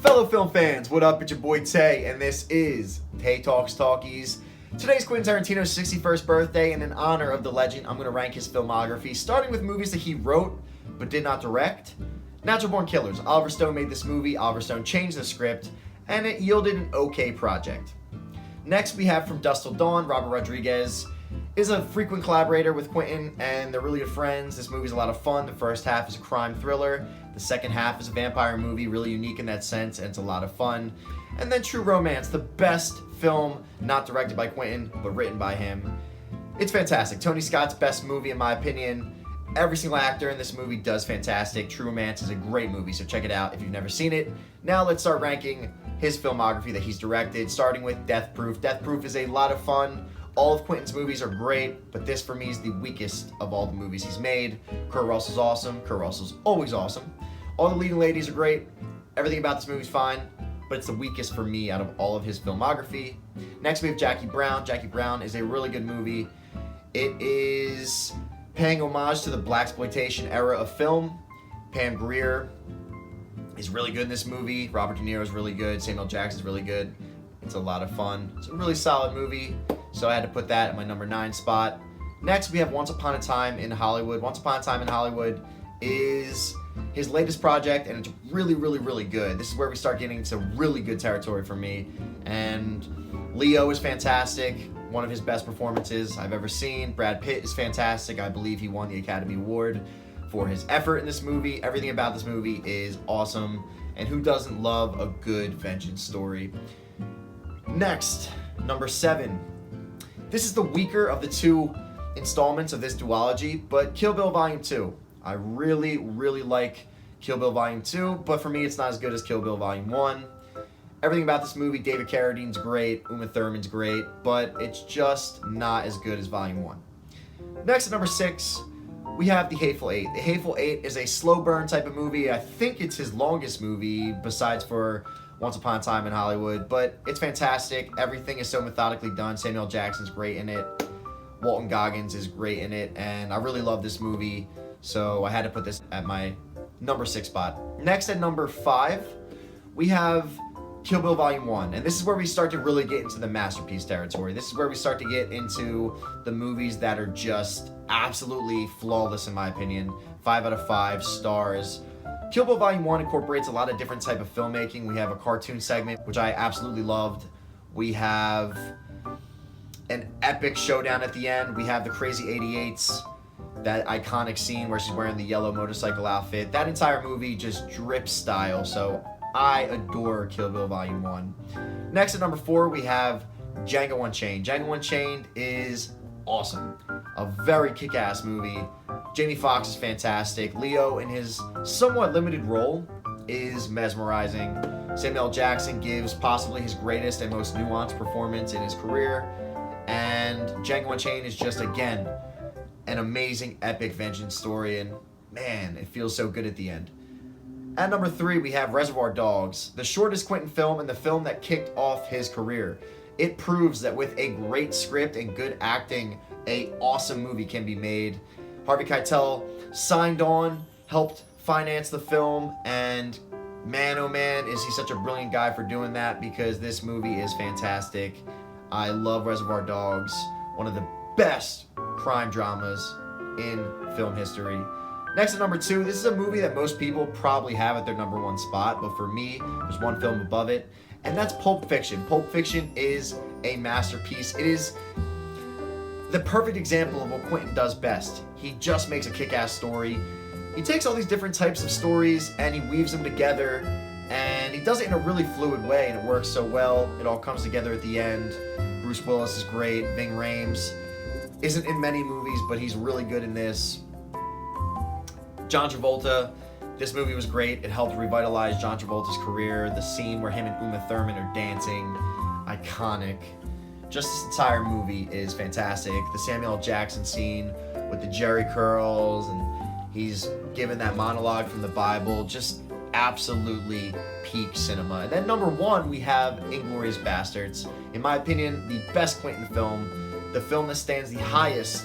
Fellow film fans, what up? It's your boy Tay, and this is Tay Talks Talkies. Today's Quentin Tarantino's 61st birthday, and in honor of the legend, I'm going to rank his filmography, starting with movies that he wrote but did not direct. Natural Born Killers. Oliver Stone made this movie, Oliver Stone changed the script, and it yielded an okay project. Next, we have From Dusk Till Dawn. Robert Rodriguez is a frequent collaborator with Quentin, and they're really good friends. This movie's a lot of fun. The first half is a crime thriller. The second half is a vampire movie, really unique in that sense, and it's a lot of fun. And then True Romance, the best film not directed by Quentin, but written by him. It's fantastic. Tony Scott's best movie, in my opinion. Every single actor in this movie does fantastic. True Romance is a great movie, so check it out if you've never seen it. Now let's start ranking his filmography that he's directed, starting with Death Proof. Death Proof is a lot of fun. All of Quentin's movies are great, but this for me is the weakest of all the movies he's made. Kurt Russell's awesome. Kurt Russell's always awesome. All the leading ladies are great. Everything about this movie's fine, but it's the weakest for me out of all of his filmography. Next we have Jackie Brown. Jackie Brown is a really good movie. It is paying homage to the blaxploitation era of film. Pam Grier is really good in this movie. Robert De Niro is really good. Samuel Jackson's really good. It's a lot of fun. It's a really solid movie, so I had to put that at my number 9 spot. Next, we have Once Upon a Time in Hollywood. Once Upon a Time in Hollywood is his latest project, and it's really, really, really good. This is where we start getting into really good territory for me. And Leo is fantastic. One of his best performances I've ever seen. Brad Pitt is fantastic. I believe he won the Academy Award for his effort in this movie. Everything about this movie is awesome. And who doesn't love a good vengeance story? Next, number 7. This is the weaker of the two installments of this duology, but Kill Bill Volume 2. I really, really like Kill Bill Volume 2, but for me it's not as good as Kill Bill Volume 1. Everything about this movie, David Carradine's great, Uma Thurman's great, but it's just not as good as Volume 1. Next, at number 6, we have The Hateful Eight. The Hateful Eight is a slow burn type of movie. I think it's his longest movie, besides for Once Upon a Time in Hollywood, but it's fantastic. Everything is so methodically done. Samuel Jackson's great in it. Walton Goggins is great in it, and I really love this movie, so I had to put this at my number 6 spot. Next, at number 5, we have Kill Bill Volume 1, and this is where we start to really get into the masterpiece territory. This is where we start to get into the movies that are just absolutely flawless, in my opinion. 5 out of 5 stars. Kill Bill Volume 1 incorporates a lot of different type of filmmaking. We have a cartoon segment, which I absolutely loved. We have an epic showdown at the end. We have the Crazy 88s, that iconic scene where she's wearing the yellow motorcycle outfit. That entire movie just drips style, so I adore Kill Bill Volume 1. Next, at number 4, we have Django One Chain. Django One Chain is awesome. A very kick-ass movie. Jamie Foxx is fantastic. Leo, in his somewhat limited role, is mesmerizing. Samuel Jackson gives possibly his greatest and most nuanced performance in his career. And Django Unchained is just, again, an amazing epic vengeance story, and man, it feels so good at the end. At number 3, we have Reservoir Dogs, the shortest Quentin film and the film that kicked off his career. It proves that with a great script and good acting, an awesome movie can be made. Harvey Keitel signed on, helped finance the film, and man, oh man, is he such a brilliant guy for doing that, because this movie is fantastic. I love Reservoir Dogs, one of the best crime dramas in film history. Next, at number 2, this is a movie that most people probably have at their number 1 spot, but for me, there's one film above it, and that's Pulp Fiction. Pulp Fiction is a masterpiece. It is the perfect example of what Quentin does best. He just makes a kick-ass story. He takes all these different types of stories and he weaves them together, and he does it in a really fluid way, and it works so well. It all comes together at the end. Bruce Willis is great. Ving Rhames isn't in many movies, but he's really good in this. John Travolta, this movie was great. It helped revitalize John Travolta's career. The scene where him and Uma Thurman are dancing, iconic. Just this entire movie is fantastic. The Samuel Jackson scene with the Jerry curls, and he's given that monologue from the Bible, just absolutely peak cinema. And then number 1, we have Inglourious Basterds. In my opinion, the best Quentin film, the film that stands the highest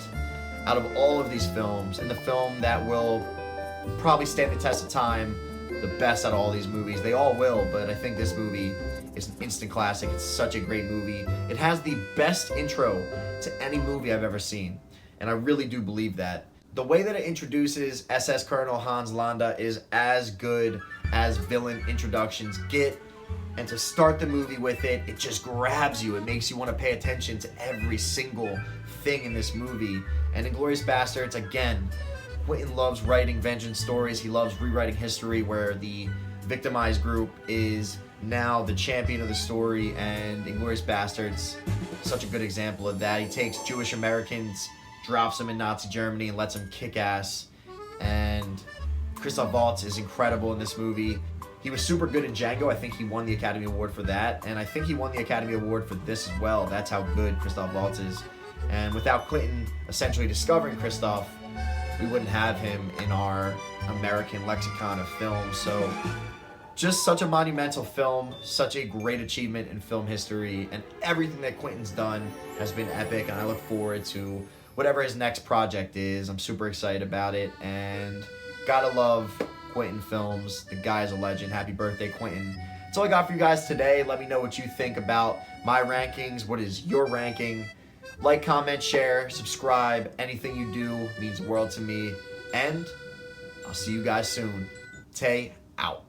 out of all of these films, and the film that will probably stand the test of time, the the best out of all these movies. They all will, but I think this movie is an instant classic. It's such a great movie. It has the best intro to any movie I've ever seen, and I really do believe that. The way that it introduces SS Colonel Hans Landa is as good as villain introductions get, and to start the movie with it, it just grabs you. It makes you want to pay attention to every single thing in this movie. And Inglourious Basterds, again, Quentin loves writing vengeance stories. He loves rewriting history where the victimized group is now the champion of the story, and Inglourious Basterds, such a good example of that. He takes Jewish Americans, drops them in Nazi Germany, and lets them kick ass. And Christoph Waltz is incredible in this movie. He was super good in Django. I think he won the Academy Award for that, and I think he won the Academy Award for this as well. That's how good Christoph Waltz is. And without Quentin essentially discovering Christoph, we wouldn't have him in our American lexicon of film. So just such a monumental film, such a great achievement in film history, and everything that Quentin's done has been epic, and I look forward to whatever his next project is. I'm super excited about it, and gotta love Quentin films. The guy's a legend. Happy birthday, Quentin. That's all I got for you guys today. Let me know what you think about my rankings. What is your ranking? Like, comment, share, subscribe. Anything you do means the world to me. And I'll see you guys soon. Tay out.